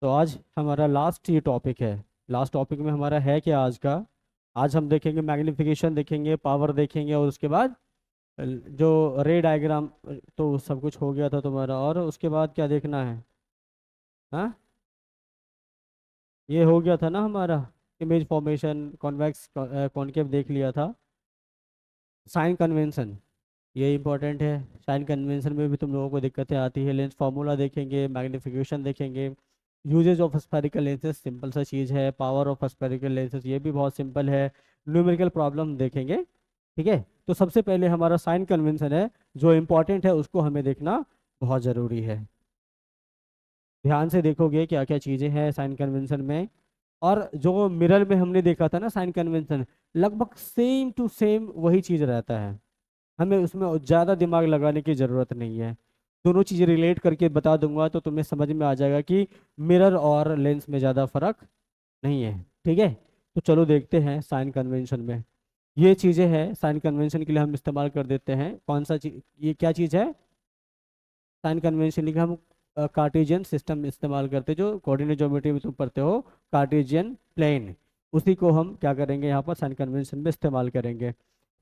तो आज हमारा लास्ट ये टॉपिक है। लास्ट टॉपिक में हमारा है क्या आज का? आज हम देखेंगे मैग्नीफिकेशन, देखेंगे पावर, देखेंगे और उसके बाद जो रे डायग्राम। तो सब कुछ हो गया था तुम्हारा, और उसके बाद क्या देखना है? हाँ, ये हो गया था ना हमारा। इमेज फॉर्मेशन, कॉन्वेक्स कॉनकेव देख लिया था। साइन कन्वेंशन, ये इंपॉर्टेंट है। साइन कन्वेंशन में भी तुम लोगों को दिक्कतें आती है। लेंस फार्मूला देखेंगे, मैग्नीफिकेशन देखेंगे, uses of spherical lenses, simple सा चीज़ है। पावर ऑफ स्फेरिकल लेंसेज, ये भी बहुत सिंपल है। न्यूमेरिकल प्रॉब्लम देखेंगे। ठीक है, तो सबसे पहले हमारा साइन कन्वेंशन है, जो इम्पोर्टेंट है, उसको हमें देखना बहुत ज़रूरी है। ध्यान से देखोगे क्या क्या चीज़ें हैं साइन कन्वेंशन में। और जो मिरर में हमने देखा था ना साइन कन्वेंशन, लगभग सेम टू सेम वही चीज़ रहता है। हमें उसमें ज़्यादा दिमाग लगाने की ज़रूरत नहीं है। दोनों चीज़ें रिलेट करके बता दूंगा तो तुम्हें समझ में आ जाएगा कि मिरर और लेंस में ज़्यादा फर्क नहीं है। ठीक है, तो चलो देखते हैं साइन कन्वेंशन में। ये चीज़ें हैं साइन कन्वेंशन के लिए हम इस्तेमाल कर देते हैं। कौन सा चीज, ये क्या चीज़ है? साइन कन्वेंशन के लिए हम कार्टेशियन सिस्टम इस्तेमाल करते हैं। जो कोऑर्डिनेट ज्योमेट्री में तुम पढ़ते हो, कार्टेशियन प्लेन, उसी को हम क्या करेंगे यहाँ पर साइन कन्वेंशन में इस्तेमाल करेंगे।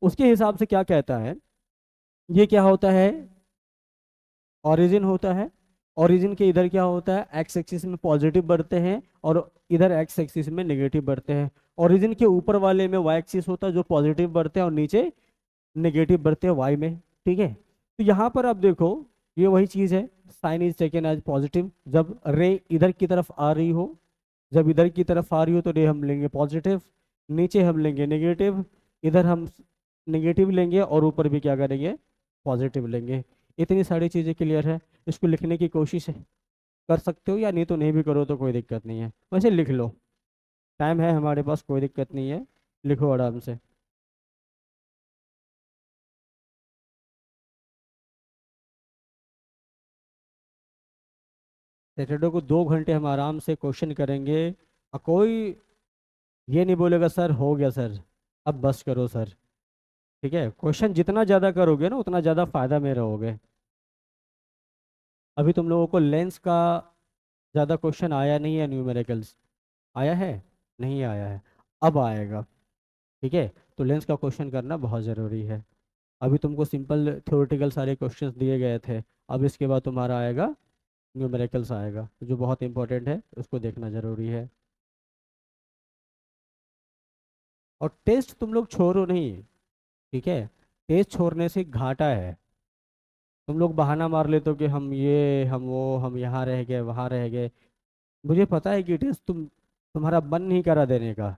उसके हिसाब से क्या कहता है, ये क्या होता है? ओरिजिन होता है। ओरिजिन के इधर क्या होता है? एक्स एक्सिस में पॉजिटिव बढ़ते हैं और इधर एक्स एक्सिस में नेगेटिव बढ़ते हैं। ओरिजिन के ऊपर वाले में वाई एक्सिस होता है, जो पॉजिटिव बढ़ते हैं, और नीचे नेगेटिव बढ़ते हैं वाई में। ठीक है, तो यहाँ पर आप देखो, ये वही चीज़ है। Sign is taken as positive जब रे इधर की तरफ आ रही हो। जब इधर की तरफ आ रही हो तो रे हम लेंगे पॉजिटिव, नीचे हम लेंगे नेगेटिव, इधर हम नेगेटिव लेंगे और ऊपर भी क्या करेंगे? पॉजिटिव लेंगे। इतनी सारी चीज़ें क्लियर है। इसको लिखने की कोशिश कर सकते हो, या नहीं तो नहीं भी करो तो कोई दिक्कत नहीं है। वैसे लिख लो, टाइम है हमारे पास, कोई दिक्कत नहीं है। लिखो आराम से। सैटरडे को 2 घंटे हम आराम से क्वेश्चन करेंगे, और कोई ये नहीं बोलेगा सर हो गया सर, अब बस करो सर। ठीक है, क्वेश्चन जितना ज़्यादा करोगे ना उतना ज़्यादा फायदा में रहोगे। अभी तुम लोगों को लेंस का ज़्यादा क्वेश्चन आया नहीं है, न्यूमेरिकल्स आया है? नहीं आया है, अब आएगा। ठीक है, तो लेंस का क्वेश्चन करना बहुत ज़रूरी है। अभी तुमको सिंपल थ्योरेटिकल सारे क्वेश्चंस दिए गए थे। अब इसके बाद तुम्हारा आएगा न्यूमेरिकल्स आएगा, जो बहुत इंपॉर्टेंट है, उसको देखना ज़रूरी है। और टेस्ट तुम लोग छोड़ो नहीं। ठीक है, टेस्ट छोड़ने से घाटा है। तुम लोग बहाना मार लेते हो कि हम ये हम वो, हम यहाँ रह गए वहाँ रह गए। मुझे पता है कि टेस्ट तुम्हारा मन नहीं करा देने का।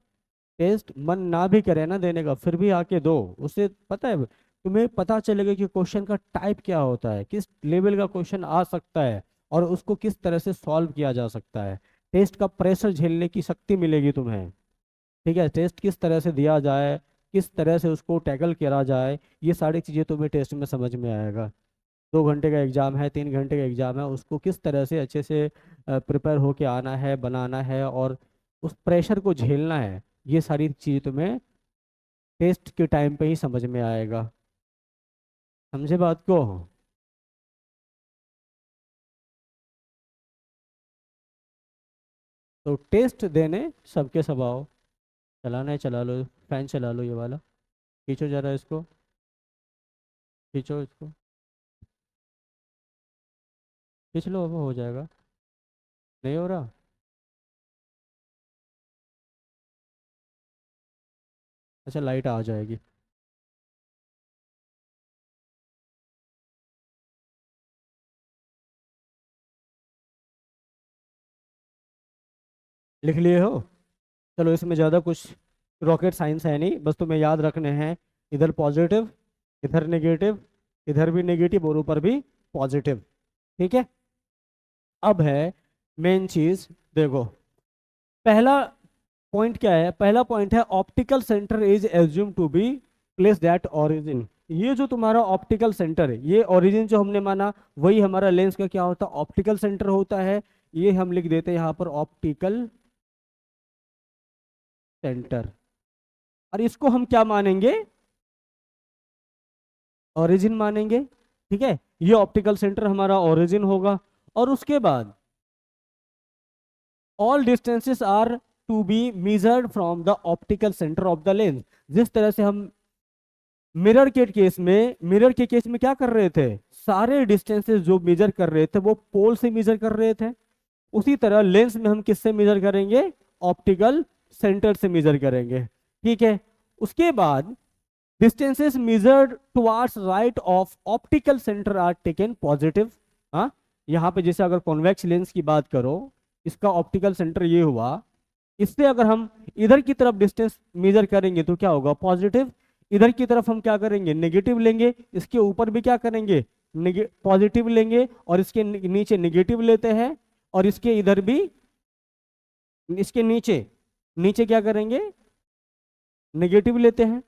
टेस्ट मन ना भी करे ना देने का, फिर भी आके दो। उससे पता है, तुम्हें पता चलेगा कि क्वेश्चन का टाइप क्या होता है, किस लेवल का क्वेश्चन आ सकता है, और उसको किस तरह से सॉल्व किया जा सकता है। टेस्ट का प्रेशर झेलने की शक्ति मिलेगी तुम्हें। ठीक है, टेस्ट किस तरह से दिया जाए, किस तरह से उसको टैकल करा जाए, ये सारी चीज़ें तुम्हें टेस्ट में समझ में आएगा। 2 घंटे का एग्जाम है, 3 घंटे का एग्जाम है, उसको किस तरह से अच्छे से प्रिपेयर होके आना है, बनाना है, और उस प्रेशर को झेलना है, ये सारी चीज़ तुम्हें टेस्ट के टाइम पे ही समझ में आएगा। समझे बात को? तो टेस्ट देने सबके सब आओ। चलाना है चला लो, फैन चला लो ये वाला। खींचो जरा इसको, खींचो इसको, खींच लो, अब हो जाएगा। नहीं हो रहा? अच्छा, लाइट आ जाएगी। लिख लिए हो? चलो, इसमें ज़्यादा कुछ रॉकेट साइंस है नहीं, बस तुम्हें याद रखने हैं। इधर पॉजिटिव, इधर नेगेटिव, इधर भी नेगेटिव और ऊपर भी पॉजिटिव। ठीक है, अब है मेन चीज। देखो, पहला पॉइंट क्या है? पहला पॉइंट है optical centre is assume to be place that origin. ये जो तुम्हारा ऑप्टिकल सेंटर है, ये ओरिजिन जो हमने माना, वही हमारा लेंस का क्या होता है? ऑप्टिकल सेंटर होता है। ये हम लिख देते हैं यहाँ पर ऑप्टिकल सेंटर। और इसको हम क्या मानेंगे? ओरिजिन मानेंगे। ठीक है, ये ऑप्टिकल सेंटर हमारा ओरिजिन होगा। और उसके बाद all distances are to be measured from the optical centre of the lens. जिस तरह से हम मिरर के केस में क्या कर रहे थे, सारे डिस्टेंसेस जो मेजर कर रहे थे वो पोल से मेजर कर रहे थे, उसी तरह लेंस में हम किससे मेजर करेंगे, ऑप्टिकल सेंटर से मेजर करेंगे। ठीक है, उसके बाद distances measured towards right of optical center are taken positive। हाँ, यहाँ पे जैसे अगर कॉन्वेक्स लेंस की बात करो, इसका ऑप्टिकल सेंटर ये हुआ, इससे अगर हम इधर की तरफ डिस्टेंस मेजर करेंगे तो क्या होगा, पॉजिटिव। इधर की तरफ हम क्या करेंगे, नेगेटिव लेंगे। इसके ऊपर भी क्या करेंगे, पॉजिटिव लेंगे, और इसके नीचे नेगेटिव लेते हैं, और इसके इधर भी, इसके नीचे नीचे क्या करेंगे, नेगेटिव लेते हैं।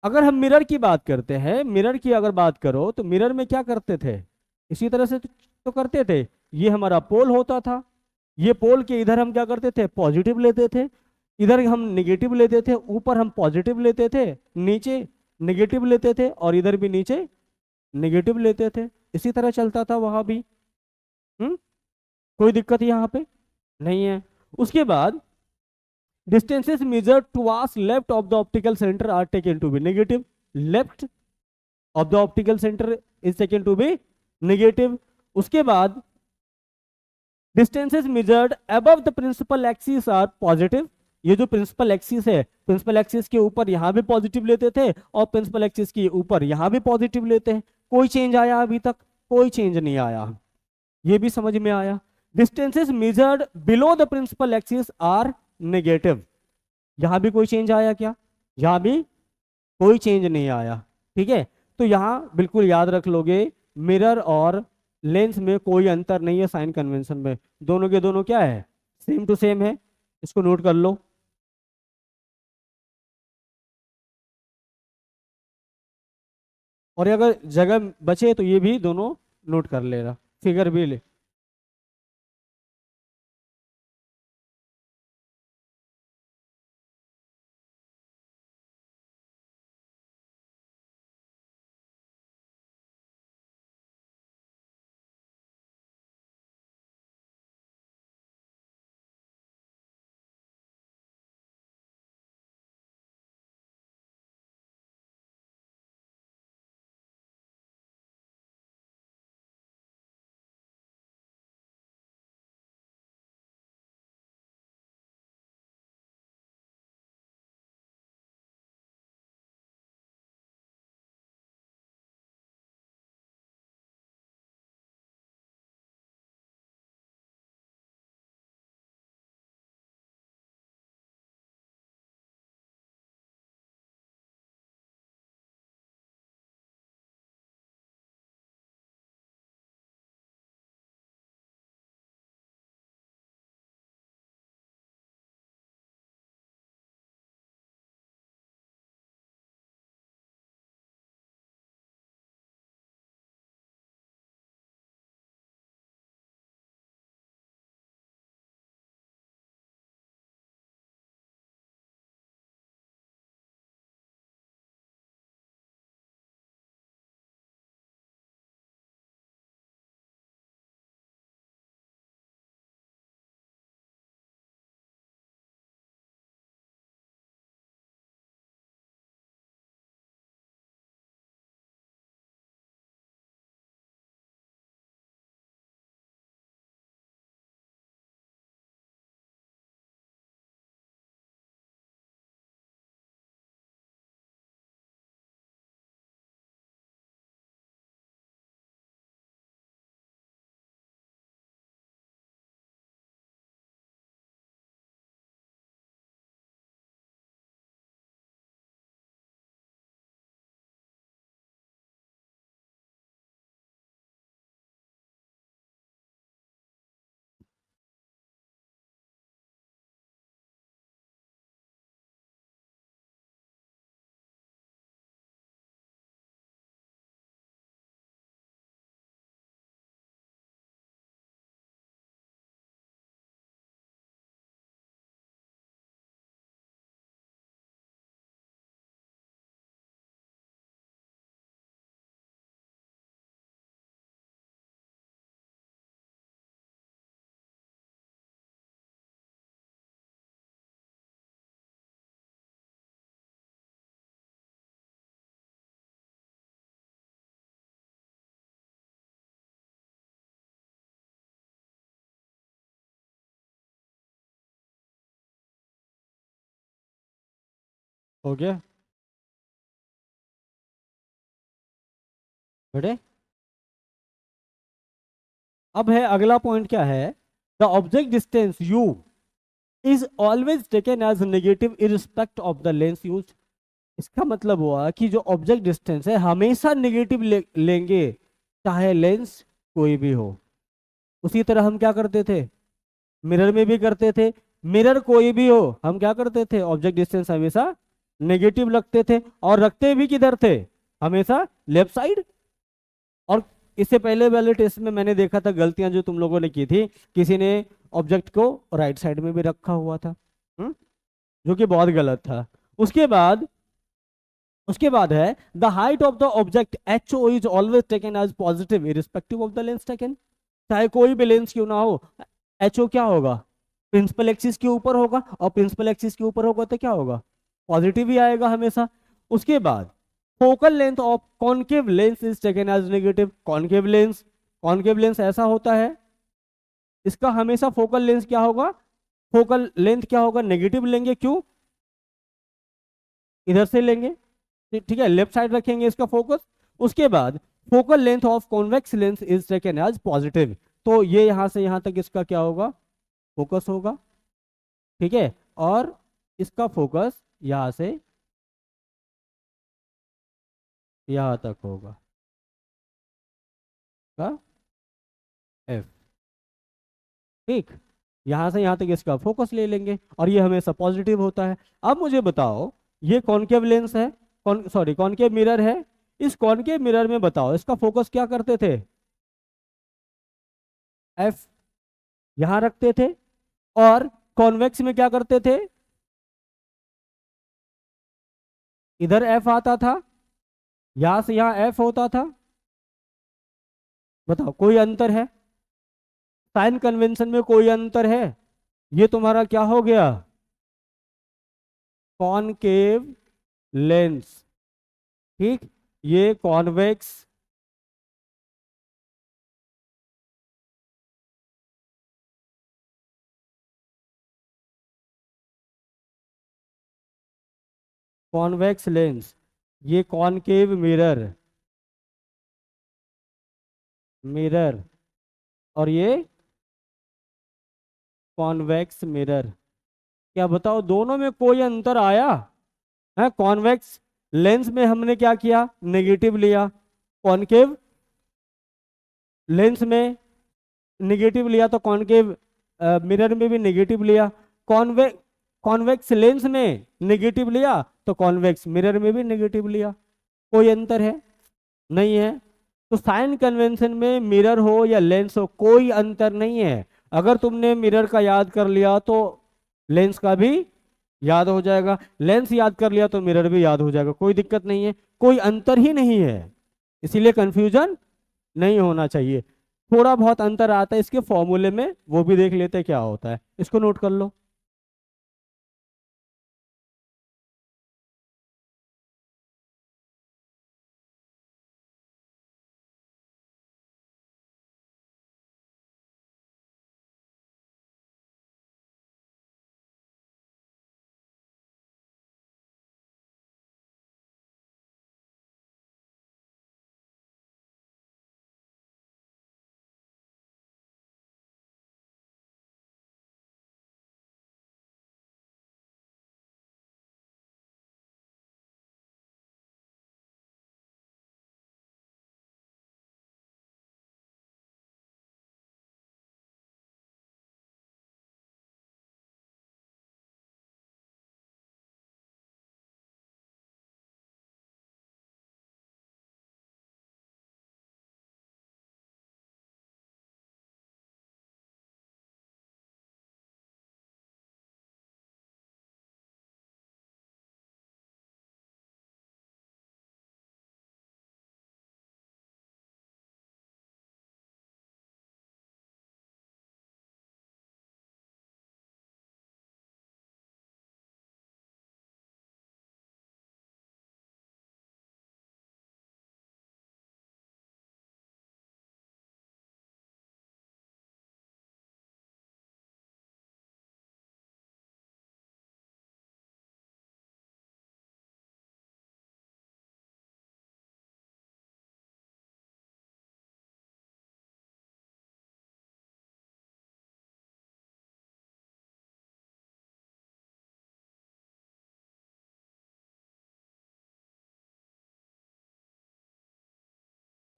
अगर हम मिरर की बात करते हैं, मिरर की अगर बात करो तो मिरर में क्या करते थे, इसी तरह से तो करते थे। ये हमारा पोल होता था, ये पोल के इधर हम क्या करते थे, पॉजिटिव लेते थे, इधर हम नेगेटिव लेते थे, ऊपर हम पॉजिटिव लेते थे, नीचे नेगेटिव लेते थे, और इधर भी नीचे नेगेटिव लेते थे। इसी तरह चलता था वहां भी। हम्म, कोई दिक्कत यहाँ पे नहीं है। उसके बाद distances measured towards left of the optical center are taken to be negative। left of the optical center is taken to be negative। उसके बाद distances measured above the principal axis are positive। ये जो principal axis है, principal axis के ऊपर यहां भी positive लेते थे, और प्रिंसिपल एक्सिस के ऊपर यहां भी पॉजिटिव लेते हैं। कोई चेंज आया अभी तक, कोई चेंज नहीं आया। ये भी समझ में आया। Distances measured below the principal axis are negative. यहां भी कोई चेंज आया क्या, यहां भी कोई चेंज नहीं आया। ठीक है, तो यहां बिल्कुल याद रख लोगे, मिरर और लेंस में कोई अंतर नहीं है साइन कन्वेंशन में, दोनों के दोनों क्या है, सेम टू सेम है। इसको नोट कर लो। और अगर जगह बचे तो ये भी दोनों नोट कर लेना, फिगर भी ले। हो गया बेटे। अब है अगला पॉइंट क्या है, the object distance u is always taken as negative irrespective of the lens use. इसका मतलब हुआ कि जो ऑब्जेक्ट डिस्टेंस है हमेशा नेगेटिव लेंगे, चाहे लेंस कोई भी हो। उसी तरह हम क्या करते थे, मिरर में भी करते थे। मिरर कोई भी हो हम क्या करते थे, ऑब्जेक्ट डिस्टेंस हमेशा नेगेटिव रखते थे, और रखते भी किधर थे, हमेशा लेफ्ट साइड। और इससे पहले वाले टेस्ट में मैंने देखा था गलतियां जो तुम लोगों ने की थी, किसी ने ऑब्जेक्ट को राइट साइड में भी रखा हुआ था, जो कि बहुत गलत था। उसके बाद उसके बाद है the height of the object h o is always taken as positive irrespective of the lens taken. चाहे कोई भी लेंस क्यों ना हो, एच ओ क्या होगा, प्रिंसिपल एक्सिस के ऊपर होगा, और प्रिंसिपल एक्सिस के ऊपर होगा तो क्या होगा, पॉजिटिव ही आएगा हमेशा। उसके बाद focal length of concave lens is taken as negative. Concave lens ऐसा होता है, इसका हमेशा फोकल लेंस क्या होगा, फोकल लेंथ क्या होगा, नेगेटिव लेंगे। क्यों, इधर से लेंगे, ठीक है, लेफ्ट साइड रखेंगे इसका फोकस। उसके बाद focal length of convex lens is taken as positive. तो ये यहां से यहां तक इसका क्या होगा, फोकस होगा, ठीक है। और इसका फोकस यहां से यहां तक होगा का एफ, ठीक। यहां से यहां तक इसका फोकस ले लेंगे, और ये हमेशा पॉजिटिव होता है। अब मुझे बताओ, ये कॉनकेव लेंस है, सॉरी कॉनकेव मिरर है। इस कॉनकेव मिरर में बताओ इसका फोकस क्या करते थे, एफ यहां रखते थे, और कॉन्वेक्स में क्या करते थे, इधर एफ आता था, यहां से यहां एफ होता था। बताओ कोई अंतर है, साइन कन्वेंशन में कोई अंतर है। ये तुम्हारा क्या हो गया, कॉनकेव लेंस, ठीक। ये कॉन्वेक्स लेंस, ये कॉनकेव मिरर, और ये कॉन्वेक्स मिरर। क्या बताओ दोनों में कोई अंतर आया है, कॉन्वेक्स लेंस में हमने क्या किया, नेगेटिव लिया, कॉनकेव लेंस में नेगेटिव लिया, तो कॉनकेव मिरर में भी नेगेटिव लिया। कॉन्वे कॉन्वेक्स लेंस में नेगेटिव लिया, तो कॉन्वेक्स मिरर में भी नेगेटिव लिया। कोई अंतर है, नहीं है। तो साइन कन्वेंशन में मिरर हो या लेंस हो कोई अंतर नहीं है। अगर तुमने मिरर का याद कर लिया तो लेंस का भी याद हो जाएगा, लेंस याद कर लिया तो मिरर भी याद हो जाएगा, कोई दिक्कत नहीं है, कोई अंतर ही नहीं है। इसीलिए कंफ्यूजन नहीं होना चाहिए। थोड़ा बहुत अंतर आता है इसके फॉर्मूले में, वो भी देख लेते हैं क्या होता है, इसको नोट कर लो।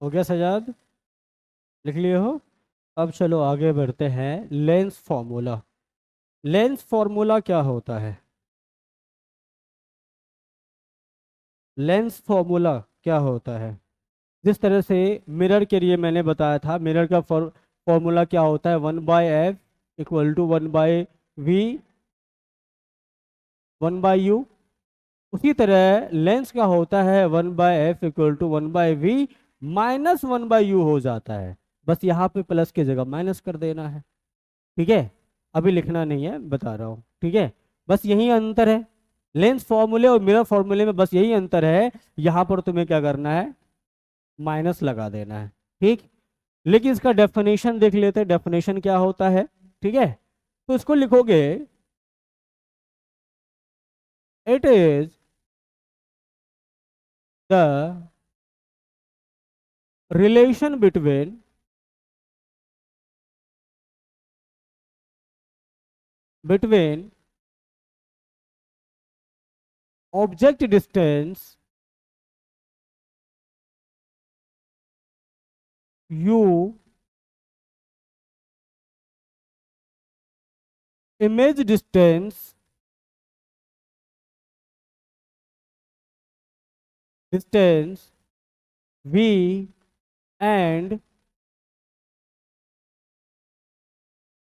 हो गया सजाद, लिख लिए हो? अब चलो आगे बढ़ते हैं। Lens formula. लेंस फॉर्मूला क्या होता है? लेंस फॉर्मूला क्या होता है? जिस तरह से मिरर के लिए मैंने बताया था, मिरर का फॉर्मूला क्या होता है? 1/f equal to 1/v 1/u। उसी तरह लेंस का होता है 1/f equal to 1/v minus 1/u हो जाता है। बस यहाँ पे प्लस की जगह माइनस कर देना है। ठीक है, अभी लिखना नहीं है, बता रहा हूँ। ठीक है, बस यही अंतर है। लेंस फॉर्मूले और मिरर फॉर्मूले में बस यही अंतर है। यहाँ पर तुम्हें क्या करना है? माइनस लगा देना है। ठीक, लेकिन इसका डेफिनेशन देख लेते हैं, डेफिनेशन क्या होता है। ठीक है, तो इसको लिखोगे, it is the relation between object distance u, image distance v and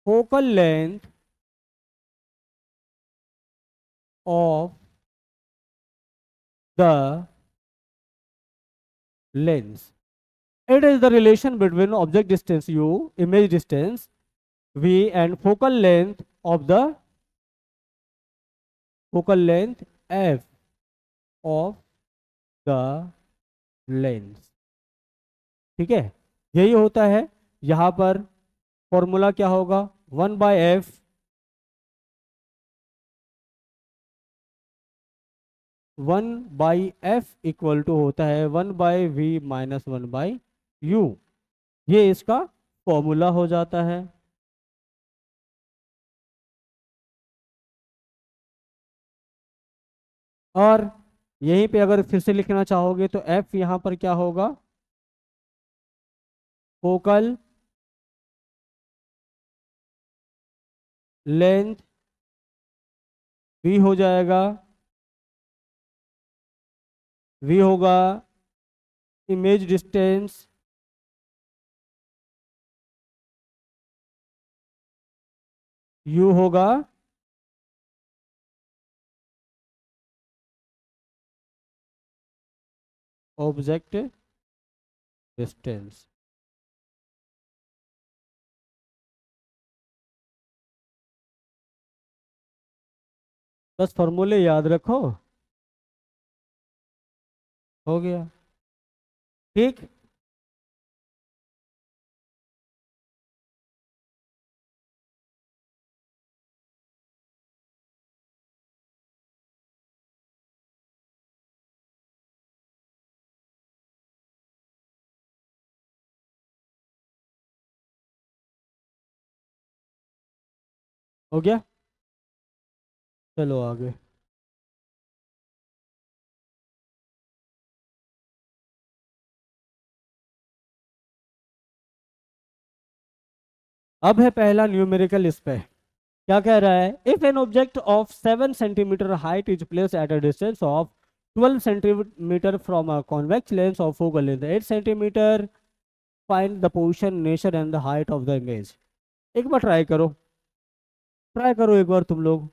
focal length of the lens. It is the relation between object distance u, image distance v and focal length f of the lens. ठीक है, यही होता है। यहाँ पर formula क्या होगा? 1/f 1/f equal to होता है 1/v माइनस 1/u। ये इसका फॉर्मूला हो जाता है। और यहीं पे अगर फिर से लिखना चाहोगे तो f यहाँ पर क्या होगा? फोकल लेंथ v हो जाएगा, v होगा इमेज डिस्टेंस u होगा ऑब्जेक्ट डिस्टेंस। बस फॉर्मूले याद रखो, हो गया। ठीक, हो गया, चलो आगे। अब है पहला न्यूमेरिकल इस पे। क्या कह रहा है? If an object of 7 centimetre height is place at a distance of 12 centimetre from a convex lens of focal length 8 centimetre, find the position, nature and the height of the image. एक बार try करो, try करो एक बार तुम लोग।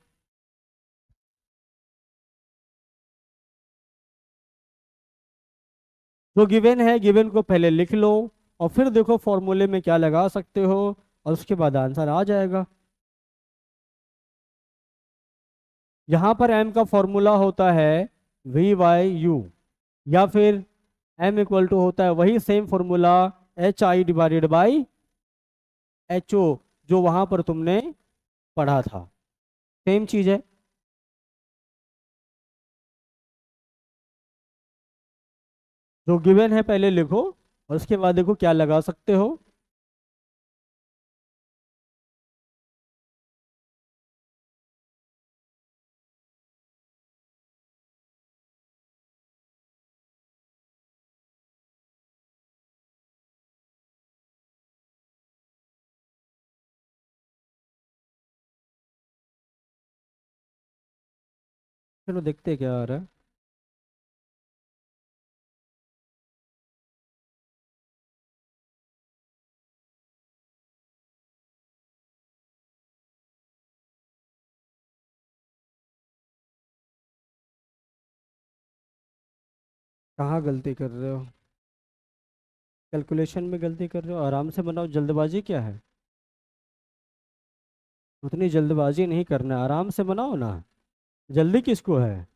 जो given है, given को पहले लिख लो और फिर देखो फॉर्मूले में क्या लगा सकते हो, और उसके बाद आंसर आ जाएगा। यहाँ पर m का फॉर्मूला होता है v/u, या फिर m इक्वल टू होता है वही same formula hi divided by ho, जो वहां पर तुमने पढ़ा था, सेम चीज है। जो गिवन है पहले लिखो और उसके बाद देखो क्या लगा सकते हो। चलो देखते हैं क्या आ रहा है। कहाँ गलती कर रहे हो? कैलकुलेशन में गलती कर रहे हो, आराम से बनाओ, जल्दबाजी क्या है? उतनी जल्दबाजी नहीं करना, आराम से बनाओ ना। जल्दी किसको है?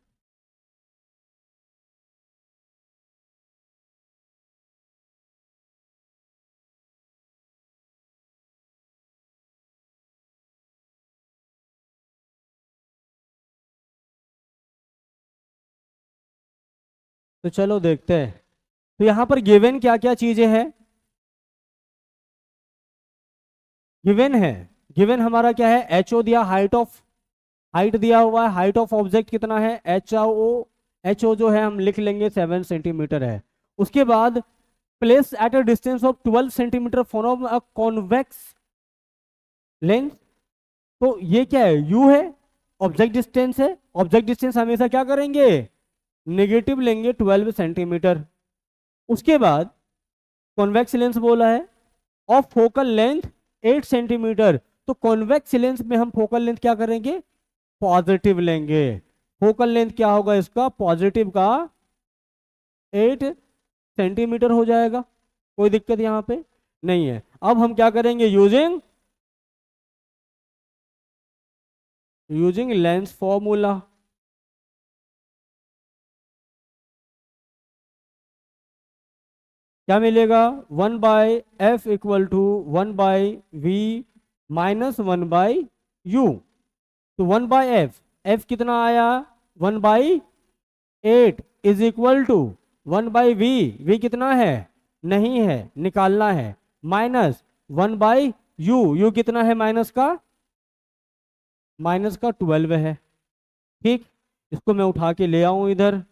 तो चलो देखते हैं। तो यहाँ पर गिवन क्या क्या चीजें हैं? गिवन है, गिवन हमारा क्या है? एच ओ दिया, हाइट ऑफ, हाइट दिया हुआ है, हाइट ऑफ ऑब्जेक्ट कितना है? एच ओ, एच ओ जो है हम लिख लेंगे 7 सेंटीमीटर है। उसके बाद place at a distance of 12 centimetre from a convex lens. तो ये क्या है? यू है, ऑब्जेक्ट डिस्टेंस है। ऑब्जेक्ट डिस्टेंस हमेशा क्या करेंगे? नेगेटिव लेंगे, 12 सेंटीमीटर। उसके बाद कॉन्वेक्स लेंस बोला है, ऑफ फोकल लेंथ 8 सेंटीमीटर। तो कॉन्वेक्स लेंस में हम फोकल लेंथ क्या करेंगे? पॉजिटिव लेंगे। फोकल लेंथ क्या होगा इसका? पॉजिटिव का 8 सेंटीमीटर हो जाएगा। कोई दिक्कत यहाँ पे नहीं है। अब हम क्या करेंगे? Using, using lens formula. क्या मिलेगा? 1/f=1/v -1/u। तो 1/f, f कितना आया? 1/8 is equal to 1/v, v कितना है? नहीं है, निकालना है। माइनस 1/u, u कितना है माइनस का? माइनस का 12 है। ठीक, इसको मैं उठा के ले आऊं इधर।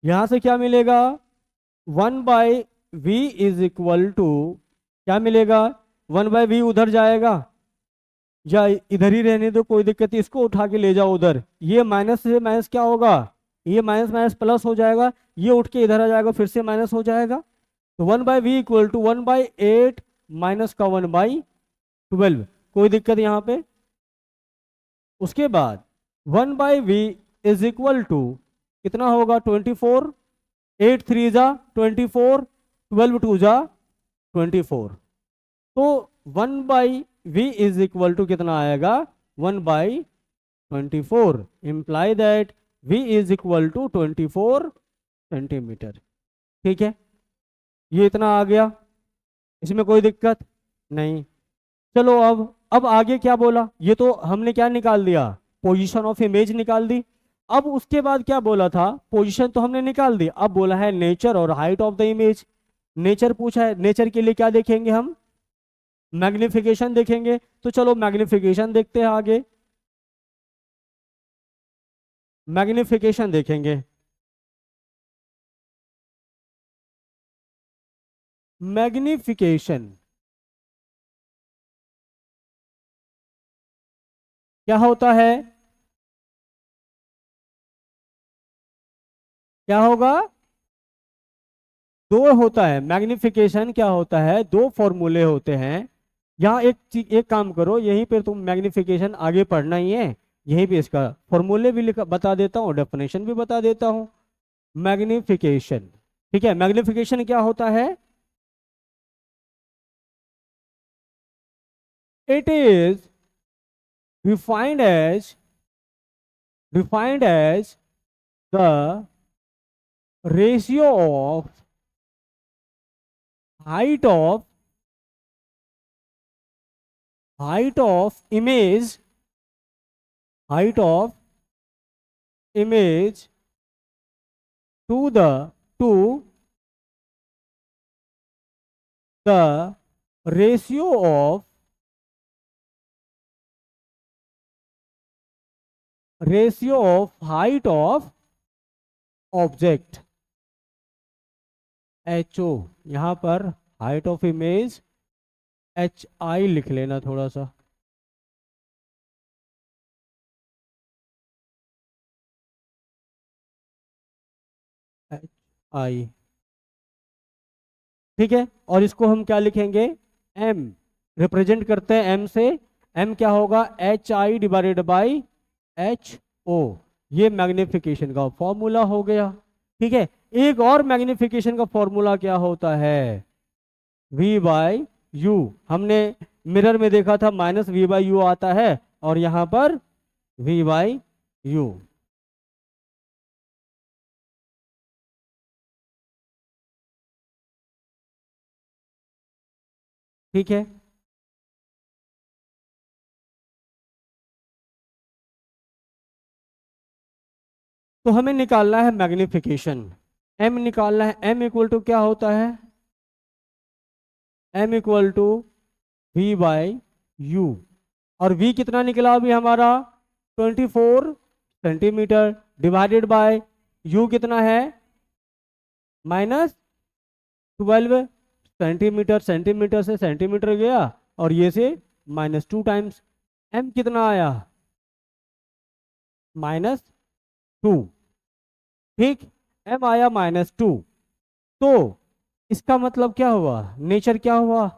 यहां से क्या मिलेगा? 1/v इज इक्वल टू, क्या मिलेगा? 1/v उधर जाएगा, या इधर ही रहने दो, कोई दिक्कत नहीं, इसको उठा के ले जाओ उधर। ये माइनस से माइनस क्या होगा? ये माइनस माइनस प्लस हो जाएगा, ये उठ के इधर आ जाएगा, फिर से माइनस हो जाएगा। तो 1/v इक्वल टू 1/8 माइनस का 1/12। कोई दिक्कत यहाँ पे? उसके बाद 1/v इज इक्वल टू कितना होगा? 24। 8 3 जा 24, 12 2 जा 24। तो 1/v इज इक्वल टू कितना आएगा? 1/24। Imply that v is equal to 24 centimetre. ठीक है, ये इतना आ गया, इसमें कोई दिक्कत नहीं। चलो अब आगे क्या बोला? ये तो हमने क्या निकाल दिया? पोजीशन ऑफ इमेज निकाल दी। अब उसके बाद क्या बोला था? पोजीशन तो हमने निकाल दी, अब बोला है नेचर और height of the image. Nature पूछा है, नेचर के लिए क्या देखेंगे हम? मैग्निफिकेशन देखेंगे। तो चलो मैग्निफिकेशन देखते हैं आगे। मैग्निफिकेशन देखेंगे। मैग्निफिकेशन क्या होता है? क्या होगा? दो होता है मैग्निफिकेशन। क्या होता है? दो फॉर्मूले होते हैं। यहाँ एक काम करो, यहीं पे तुम मैग्निफिकेशन आगे पढ़ना ही है, यहीं पे इसका फॉर्मूले भी लिखा बता देता हूँ, डेफिनेशन भी बता देता हूँ। मैग्निफिकेशन, ठीक है, मैग्निफिकेशन क्या होता है? It is defined as, defined as the ratio of height of, height of image, height of image to the, to the ratio of, ratio of height of object, h o. यहां पर height of image HI लिख लेना थोड़ा सा। आई, ठीक है। और इसको हम क्या लिखेंगे, एम, रिप्रेजेंट करते हैं एम से। एम क्या होगा, h i divided by h o, ये मैग्निफिकेशन का फॉर्मूला हो गया, ठीक है। एक और मैग्निफिकेशन का फॉर्मूला क्या होता है, v बाई यू। हमने मिरर में देखा था माइनस वी बाई यू आता है, और यहां पर v बाई यू। ठीक है, तो हमें निकालना है मैग्निफिकेशन, m निकालना है। m इक्वल टू क्या होता है, m equal to v by u. और v कितना निकला अभी हमारा, 24 सेंटीमीटर, डिवाइडेड बाय u कितना है, -12 सेंटीमीटर। सेंटीमीटर से सेंटीमीटर गया, और ये से -2 टाइम्स। m कितना आया, -2, ठीक। m आया -2, तो इसका मतलब क्या हुआ, नेचर क्या हुआ,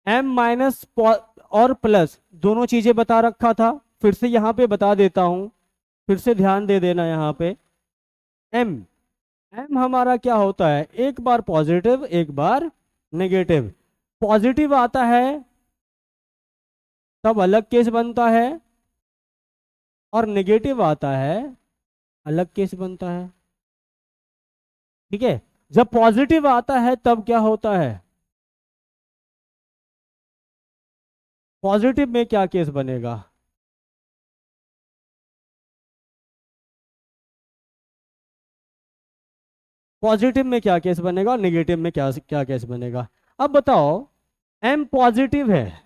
m माइनस और प्लस दोनों चीजें बता रखा था, फिर से यहाँ पे बता देता हूं, फिर से ध्यान दे देना यहाँ पे। m m हमारा क्या होता है, एक बार पॉजिटिव एक बार नेगेटिव। पॉजिटिव आता है तब अलग केस बनता है, और नेगेटिव आता है अलग केस बनता है, ठीक है। जब पॉजिटिव आता है तब क्या होता है, पॉजिटिव में क्या केस बनेगा, पॉजिटिव में क्या केस बनेगा, और नेगेटिव में क्या क्या केस बनेगा। अब बताओ, m पॉजिटिव है,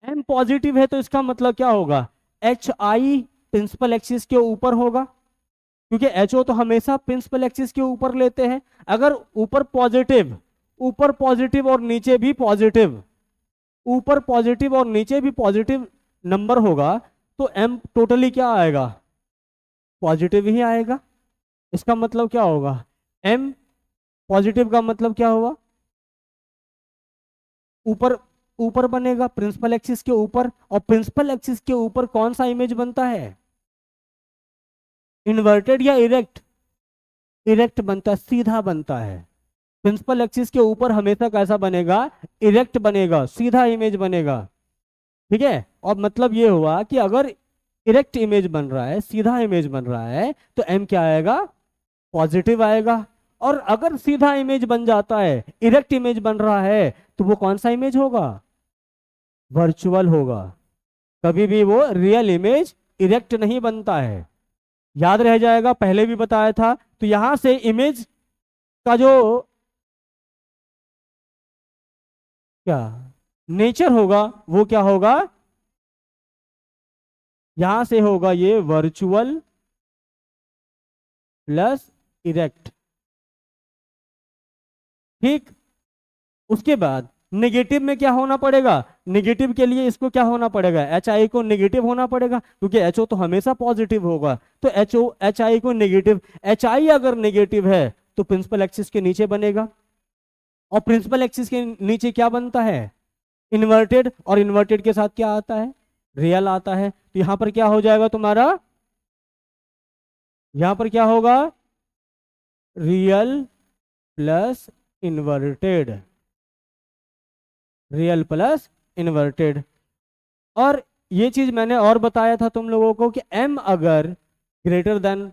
m पॉजिटिव है तो इसका मतलब क्या होगा, एच आई प्रिंसिपल एक्सिस के ऊपर होगा, क्योंकि एच ओ तो हमेशा प्रिंसिपल एक्सिस के ऊपर लेते हैं। अगर ऊपर पॉजिटिव और नीचे भी पॉजिटिव, ऊपर पॉजिटिव और नीचे भी पॉजिटिव नंबर होगा, तो m टोटली क्या आएगा, पॉजिटिव ही आएगा। इसका मतलब क्या होगा, m पॉजिटिव का मतलब क्या हुआ, ऊपर ऊपर बनेगा प्रिंसिपल एक्सिस के ऊपर, और प्रिंसिपल एक्सिस के ऊपर कौन सा इमेज बनता है, इन्वर्टेड या इरेक्ट, इरेक्ट बनता है, सीधा बनता है। प्रिंसिपल एक्सिस के ऊपर हमेशा कैसा बनेगा, इरेक्ट बनेगा, सीधा इमेज बनेगा, ठीक है। और मतलब ये हुआ कि अगर इरेक्ट इमेज बन रहा है, सीधा इमेज बन रहा है, तो m क्या आएगा, पॉजिटिव आएगा। और अगर सीधा इमेज बन जाता है, इरेक्ट इमेज बन रहा है, तो वो कौन सा इमेज होगा, वर्चुअल होगा। कभी भी वो रियल इमेज इरेक्ट नहीं बनता है, याद रह जाएगा, पहले भी बताया था। तो यहां से इमेज का जो क्या नेचर होगा, वो क्या होगा, यहां से होगा ये वर्चुअल प्लस इरेक्ट, ठीक। उसके बाद नेगेटिव में क्या होना पड़ेगा, नेगेटिव के लिए इसको क्या होना पड़ेगा, एच आई को नेगेटिव होना पड़ेगा, क्योंकि एच ओ तो हमेशा पॉजिटिव होगा। तो एच आई को नेगेटिव, एच आई अगर नेगेटिव है तो प्रिंसिपल एक्सिस के नीचे बनेगा, और प्रिंसिपल एक्सिस के नीचे क्या बनता है, इन्वर्टेड, और इन्वर्टेड के साथ क्या आता है, रियल आता है। तो यहां पर क्या हो जाएगा तुम्हारा, यहां पर क्या होगा, real plus inverted, real plus inverted. और ये चीज मैंने और बताया था तुम लोगों को कि m अगर ग्रेटर देन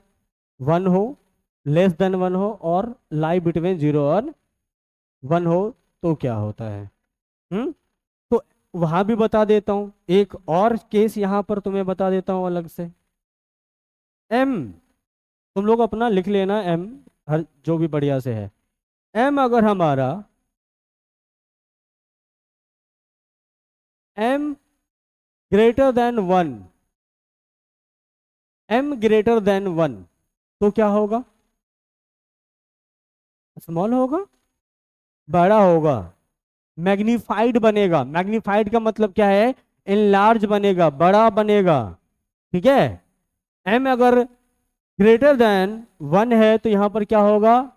1 हो, लेस देन 1 हो, और लाई बिटवीन 0 और 1 हो, तो क्या होता है। तो वहां भी बता देता हूं, एक और केस यहां पर तुम्हें बता देता हूं अलग से। m तुम लोग अपना लिख लेना, m हर जो भी बढ़िया से है। m अगर हमारा m greater than 1, m greater than 1, तो क्या होगा, स्मॉल होगा, बड़ा होगा, मैग्नीफाइड बनेगा। मैग्नीफाइड का मतलब क्या है, इनलार्ज बनेगा, बड़ा बनेगा, ठीक है। m अगर ग्रेटर देन 1 है तो यहां पर क्या होगा,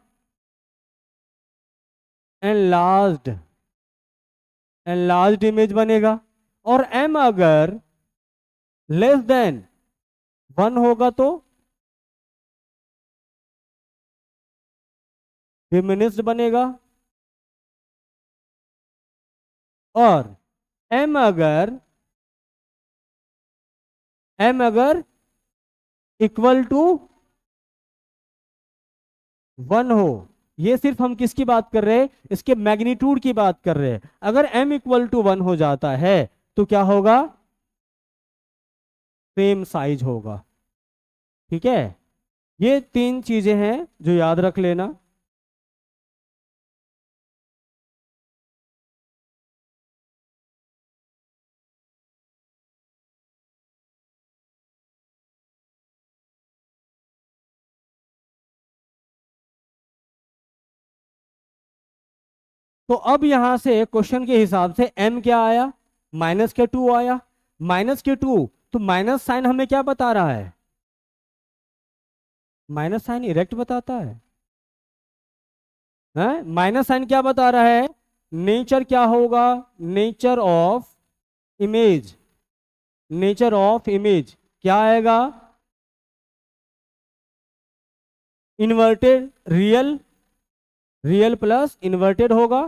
एनलार्ज्ड, एनलार्ज्ड इमेज बनेगा। और m अगर लेस देन 1 होगा तो डिमिनिश्ड बनेगा। और m अगर इक्वल टू 1 हो, ये सिर्फ हम किसकी बात कर रहे हैं, इसके मैग्नीट्यूड की बात कर रहे हैं। अगर m इक्वल टू 1 हो जाता है तो क्या होगा, सेम साइज होगा। ठीक है, ये 3 चीजें हैं जो याद रख लेना। तो अब यहां से क्वेश्चन के हिसाब से m क्या आया, -2 आया। -2, तो माइनस साइन हमें क्या बता रहा है, माइनस साइन इरेक्ट बताता है। माइनस साइन क्या बता रहा है, नेचर क्या होगा, nature of image, nature of image क्या आएगा, inverted real, real plus inverted होगा।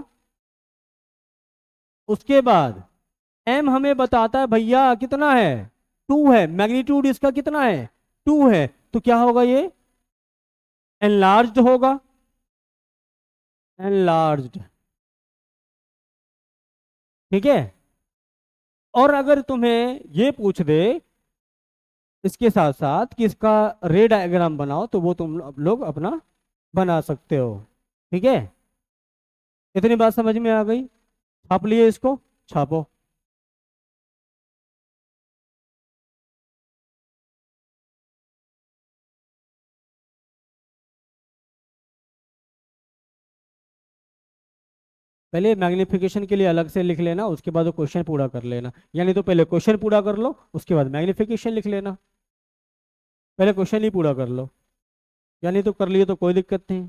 उसके बाद m हमें बताता है भैया कितना है, 2 है, मैग्नीट्यूड इसका कितना है, 2 है, तो क्या होगा ये, एनलार्ज्ड होगा, एनलार्ज्ड। ठीक है। और अगर तुम्हें ये पूछ दे इसके साथ साथ कि इसका रे डायग्राम बनाओ, तो वो तुम लोग अपना बना सकते हो। ठीक है, इतनी बात समझ में आ गई, छाप लिए इसको, छापो। पहले मैग्निफिकेशन के लिए अलग से लिख लेना, उसके बाद वो क्वेश्चन पूरा कर लेना, यानी तो पहले क्वेश्चन पूरा कर लो, उसके बाद मैग्निफिकेशन लिख लेना। पहले क्वेश्चन ही पूरा कर लो, यानी तो कर लिए तो कोई दिक्कत नहीं।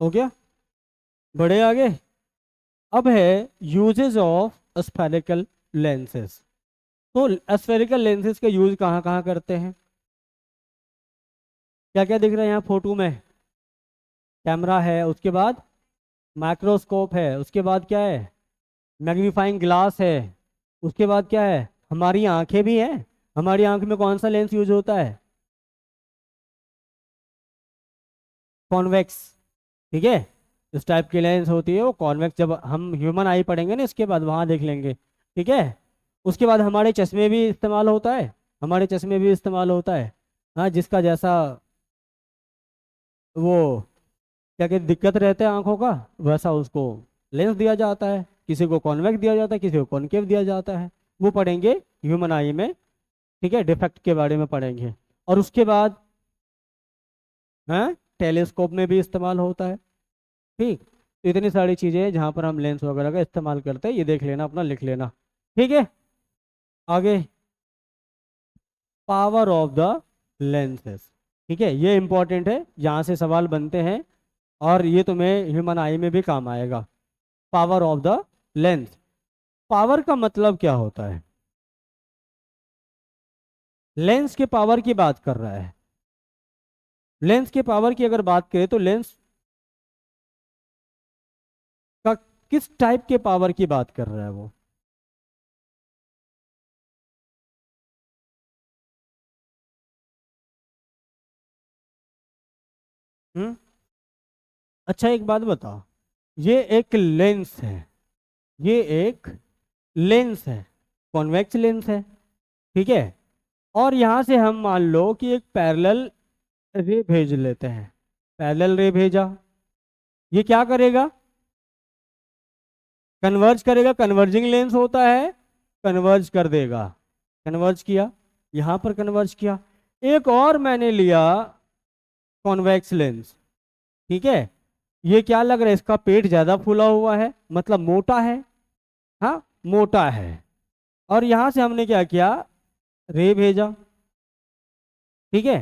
हो गया, बढ़े आगे। अब है यूजेस ऑफ स्फेरिकल लेंसेज। तो स्फेरिकल लेंसेज का यूज कहाँ कहाँ करते हैं, क्या क्या दिख रहा है यहाँ फोटो में, कैमरा है, उसके बाद माइक्रोस्कोप है, उसके बाद क्या है, मैग्नीफाइंग ग्लास है, उसके बाद क्या है, हमारी आंखें भी हैं। हमारी आंख में कौन सा लेंस यूज होता है, कॉन्वेक्स। ठीक है, इस टाइप की लेंस होती है वो कॉन्वेक्स, जब हम ह्यूमन आई पढ़ेंगे ना इसके बाद वहाँ देख लेंगे। ठीक है, उसके बाद हमारे चश्मे भी इस्तेमाल होता है, हमारे चश्मे भी इस्तेमाल होता है। हाँ, जिसका जैसा वो क्या कहते दिक्कत रहता है आंखों का, वैसा उसको लेंस दिया जाता है, किसी को कॉन्वेक्स दिया जाता है, किसी को कॉनकेव दिया जाता है, वो पढ़ेंगे ह्यूमन आई में। ठीक है, डिफेक्ट के बारे में पढ़ेंगे। और उसके बाद हाँ, टेलीस्कोप में भी इस्तेमाल होता है। ठीक, तो इतनी सारी चीज़ें हैं जहाँ पर हम लेंस वगैरह का इस्तेमाल करते हैं, ये देख लेना, अपना लिख लेना। ठीक है, आगे पावर ऑफ द लेंसेस। ठीक है, ये इंपॉर्टेंट है, यहाँ से सवाल बनते हैं और ये तुम्हें ह्यूमन आई में भी काम आएगा। Power of the lens, power का मतलब क्या होता है, लेंस के पावर की बात कर रहा है। लेंस के पावर की अगर बात करें तो लेंस का किस टाइप के पावर की बात कर रहा है वो, हम्म। अच्छा एक बात बताओ, ये एक लेंस है, ये एक लेंस है, कॉन्वेक्स लेंस है। ठीक है, और यहां से हम मान लो कि एक पैरेलल रे भेज लेते हैं, पैरेलल रे भेजा, ये क्या करेगा, कन्वर्ज करेगा, कन्वर्जिंग लेंस होता है, कन्वर्ज कर देगा, कन्वर्ज किया, यहां पर कन्वर्ज किया। एक और मैंने लिया कॉन्वेक्स लेंस, ठीक है, ये क्या लग रहा है, इसका पेट ज्यादा फूला हुआ है, मतलब मोटा है, हाँ मोटा है, और यहां से हमने क्या किया, रे भेजा, ठीक है,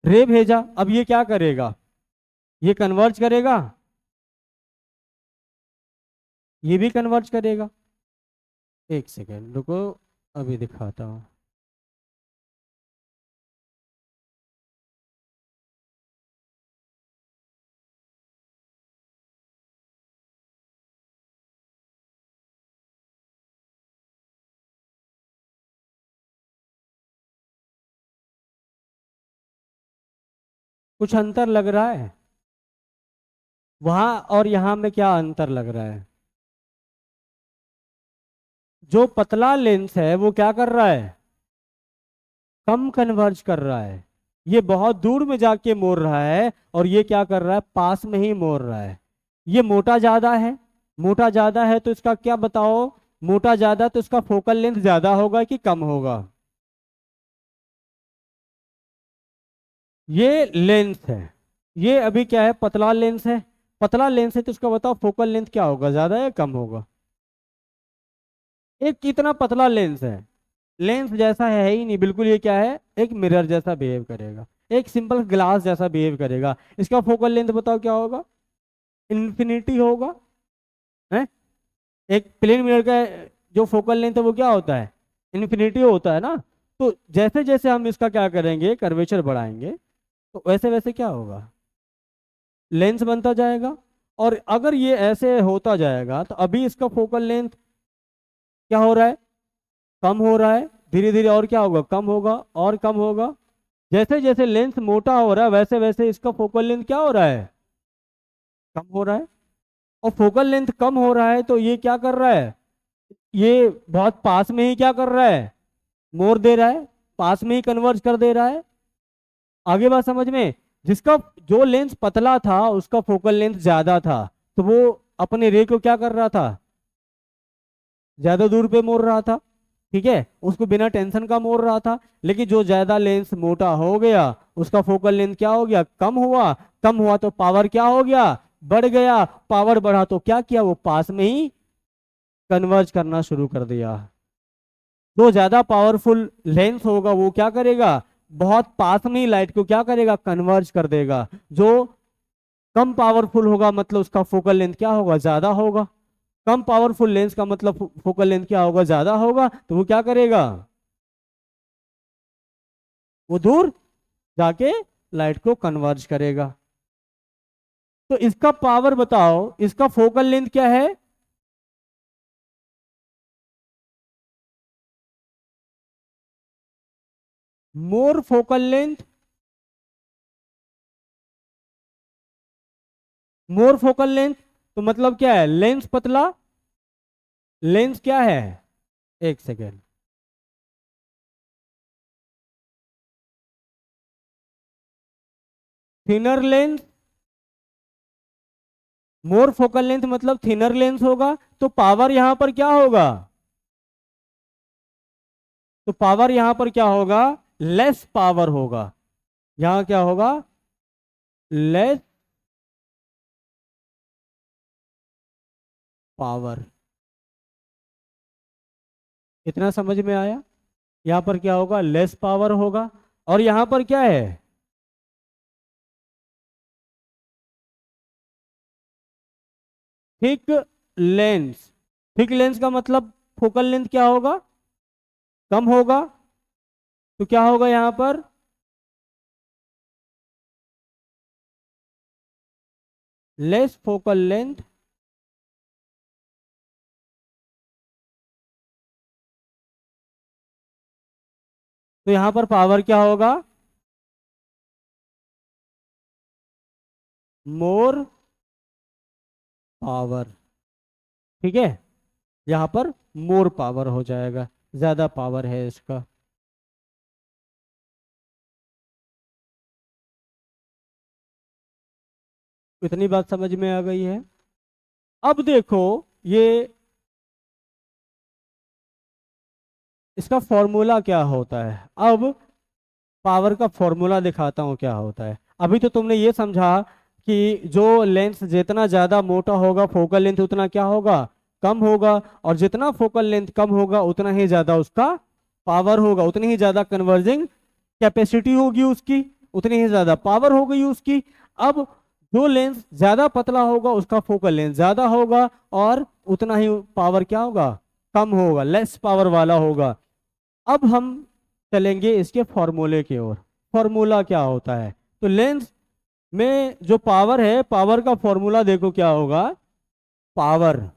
रे भेजा, अब ये क्या करेगा, ये कन्वर्ज करेगा, ये भी कन्वर्ज करेगा। एक सेकेंड रुको, अभी दिखाता हूँ। कुछ अंतर लग रहा है वहां और यहां में, क्या अंतर लग रहा है, जो पतला लेंस है वो क्या कर रहा है, कम कन्वर्ज कर रहा है, ये बहुत दूर में जाके मोड़ रहा है, और ये क्या कर रहा है, पास में ही मोड़ रहा है, ये मोटा ज्यादा है, मोटा ज्यादा है तो इसका क्या बताओ, मोटा ज्यादा तो इसका फोकल लेंथ ज्यादा होगा कि कम होगा, ये लेंस है, ये अभी क्या है, पतला लेंस है, पतला लेंस है तो इसका बताओ फोकल लेंथ क्या होगा, ज्यादा या कम होगा, एक कितना पतला लेंस है, लेंस जैसा है ही नहीं बिल्कुल, ये क्या है, एक मिरर जैसा बिहेव करेगा, एक सिंपल ग्लास जैसा बिहेव करेगा, इसका फोकल लेंथ बताओ क्या होगा, इन्फिनिटी होगा, है, एक प्लेन मिरर का जो फोकल लेंथ है वो क्या होता है, इन्फिनिटी होता है ना, तो जैसे जैसे हम इसका क्या करेंगे, कर्वेचर बढ़ाएंगे, तो वैसे वैसे क्या होगा, लेंस बनता जाएगा, और अगर ये ऐसे होता जाएगा तो अभी इसका फोकल लेंथ क्या हो रहा है, कम हो रहा है, धीरे धीरे और क्या होगा, कम होगा और कम होगा, जैसे जैसे लेंस मोटा हो रहा है वैसे वैसे इसका फोकल लेंथ क्या हो रहा है, कम हो रहा है, और फोकल लेंथ कम हो रहा है तो ये क्या कर रहा है, ये बहुत पास में ही क्या कर रहा है, मोड़ दे रहा है, पास में ही कन्वर्ज कर दे रहा है, आगे बात समझ में, जिसका जो लेंस पतला था उसका फोकल लेंथ ज्यादा था, तो वो अपने रे को क्या कर रहा था, ज्यादा दूर पे मोड़ रहा था, ठीक है, उसको बिना टेंशन का मोड़ रहा था, लेकिन जो ज्यादा लेंस मोटा हो गया उसका फोकल लेंथ क्या हो गया, कम हुआ, कम हुआ तो पावर क्या हो गया, बढ़ गया, पावर बढ़ा तो क्या किया, वो पास में ही कन्वर्ज करना शुरू कर दिया, जो ज्यादा पावरफुल लेंस होगा वो क्या करेगा, बहुत पास में ही लाइट को क्या करेगा, कन्वर्ज कर देगा, जो कम पावरफुल होगा मतलब उसका फोकल लेंथ क्या होगा, ज्यादा होगा, कम पावरफुल लेंस का मतलब फोकल लेंथ क्या होगा, ज्यादा होगा, तो वो क्या करेगा, वो दूर जाके लाइट को कन्वर्ज करेगा, तो इसका पावर बताओ, इसका फोकल लेंथ क्या है, मोर फोकल लेंथ, मोर फोकल लेंथ, तो मतलब क्या है, लेंस पतला, लेंस क्या है, एक सेकेंड, थिनर लेंस, मोर फोकल लेंथ मतलब थिनर लेंस होगा, तो पावर यहां पर क्या होगा, तो पावर यहां पर क्या होगा, लेस पावर होगा, यहां क्या होगा, लेस पावर, इतना समझ में आया, यहां पर क्या होगा, लेस पावर होगा, और यहां पर क्या है, थिक लेंस, थिक लेंस का मतलब फोकल लेंथ क्या होगा, कम होगा, तो क्या होगा यहां पर, लेस फोकल लेंथ, तो यहां पर पावर क्या होगा, मोर पावर, ठीक है, यहां पर मोर पावर हो जाएगा, ज्यादा पावर है इसका। इतनी बात समझ में आ गई है। अब देखो ये इसका फॉर्मूला क्या होता है। अब पावर का फॉर्मूला दिखाता हूँ क्या होता है। अभी तो तुमने ये समझा कि जो लेंस जितना ज़्यादा मोटा होगा फोकल लेंथ उतना क्या होगा, कम होगा, और जितना फोकल लेंथ कम होगा उतना ही ज़्यादा उसका पावर होगा, उतनी ही ज़्यादा कन्वर्जिंग कैपेसिटी होगी उसकी, उतनी ही ज़्यादा पावर हो गई उसकी। अब जो लेंस ज़्यादा पतला होगा उसका फोकल लेंथ ज़्यादा होगा और उतना ही पावर क्या होगा, कम होगा, लेस पावर वाला होगा। अब हम चलेंगे इसके फॉर्मूले की ओर। फॉर्मूला क्या होता है, तो लेंस में जो पावर है, पावर का फॉर्मूला देखो क्या होगा। पावर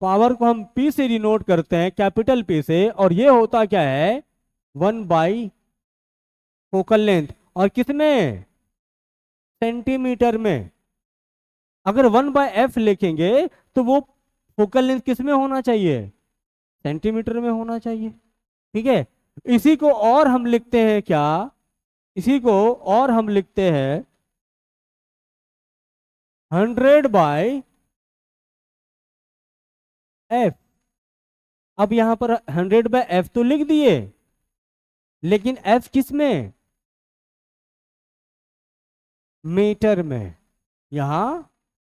पावर को हम पी से डिनोट करते हैं, कैपिटल पी से, और ये होता क्या है, 1/, फोकल लेंथ, और कितने, सेंटीमीटर में। अगर 1/f लिखेंगे तो वो फोकल लेंथ किस में होना चाहिए, सेंटीमीटर में होना चाहिए। ठीक है, इसी को और हम लिखते हैं क्या, इसी को और हम लिखते हैं 100/f। अब यहां पर 100/f तो लिख दिए, लेकिन f किस में, मीटर में, यहां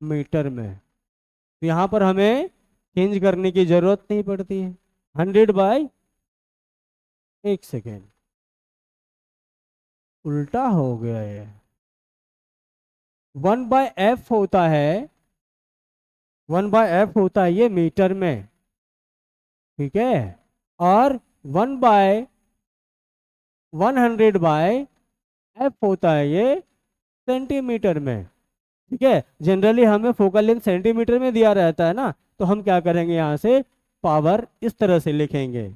मीटर में। तो यहां पर हमें चेंज करने की जरूरत नहीं पड़ती है। 100/, एक सेकेंड उल्टा हो गया ये, 1/f होता है, 1/f होता है ये मीटर में, ठीक है, और 1/100/f होता है ये सेंटीमीटर में। ठीक है, जनरली हमें फोकल लेंथ सेंटीमीटर में दिया रहता है ना, तो हम क्या करेंगे, यहाँ से पावर इस तरह से लिखेंगे।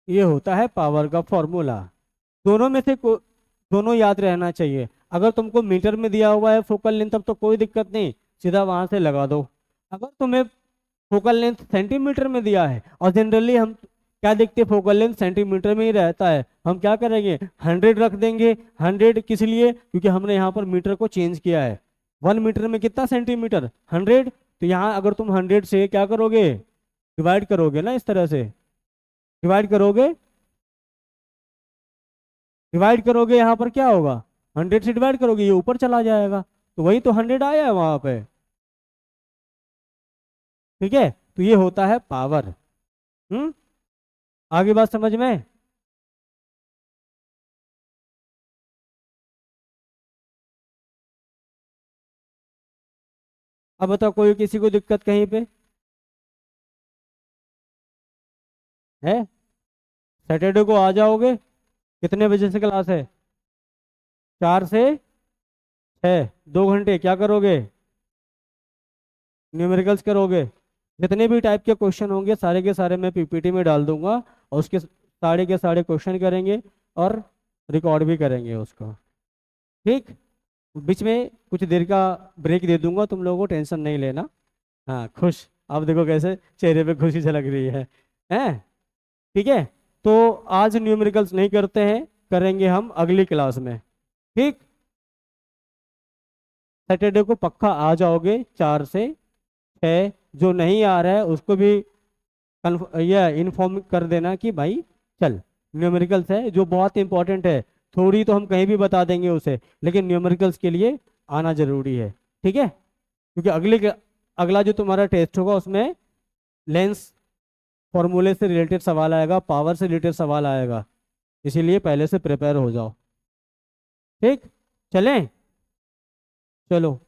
ये होता है पावर का फॉर्मूला। दोनों में से दोनों याद रहना चाहिए। अगर तुमको मीटर में दिया हुआ है फोकल लेंथ तब तो कोई दिक्कत नहीं, सीधा वहां से लगा दो। अगर तुम्हें फोकल लेंथ सेंटीमीटर में दिया है, और जनरली हम क्या देखते हैं, फोकल लेंथ सेंटीमीटर में ही रहता है, हम क्या करेंगे, 100 रख देंगे। 100 किस लिए, क्योंकि हमने यहाँ पर मीटर को चेंज किया है। 1 मीटर में कितना सेंटीमीटर, 100। तो यहाँ अगर तुम 100 से क्या करोगे, डिवाइड करोगे ना, इस तरह से डिवाइड करोगे, डिवाइड करोगे, यहाँ पर क्या होगा, 100 से डिवाइड करोगे ये ऊपर चला जाएगा, तो वही तो 100 आया है वहां पे। ठीक है, तो ये होता है पावर। हम्म, आगे बात समझ में। अब बताओ कोई किसी को दिक्कत कहीं पे है, सैटरडे को आ जाओगे। कितने बजे से क्लास है, 4 से 6, 2 घंटे क्या करोगे, न्यूमेरिकल्स करोगे। जितने भी टाइप के क्वेश्चन होंगे सारे के सारे मैं पीपीटी में डाल दूंगा, और उसके सारे के सारे क्वेश्चन करेंगे और रिकॉर्ड भी करेंगे उसको। ठीक, बीच में कुछ देर का ब्रेक दे दूंगा, तुम लोगों को टेंशन नहीं लेना। हाँ खुश, अब देखो कैसे चेहरे पे खुशी झलक रही है। ठीक है, तो आज न्यूमेरिकल्स नहीं करते हैं, करेंगे हम अगली क्लास में। ठीक, सैटरडे को पक्का आ जाओगे 4 से 6। जो नहीं आ रहा है उसको भी यह इन्फॉर्म कर देना कि भाई चल, न्यूमेरिकल्स है जो बहुत इंपॉर्टेंट है। थोड़ी तो हम कहीं भी बता देंगे उसे, लेकिन न्यूमेरिकल्स के लिए आना जरूरी है। ठीक है, क्योंकि अगला जो तुम्हारा टेस्ट होगा उसमें लेंस फॉर्मूले से रिलेटेड सवाल आएगा, पावर से रिलेटेड सवाल आएगा, इसीलिए पहले से प्रिपेयर हो जाओ। ठीक, चलें, चलो।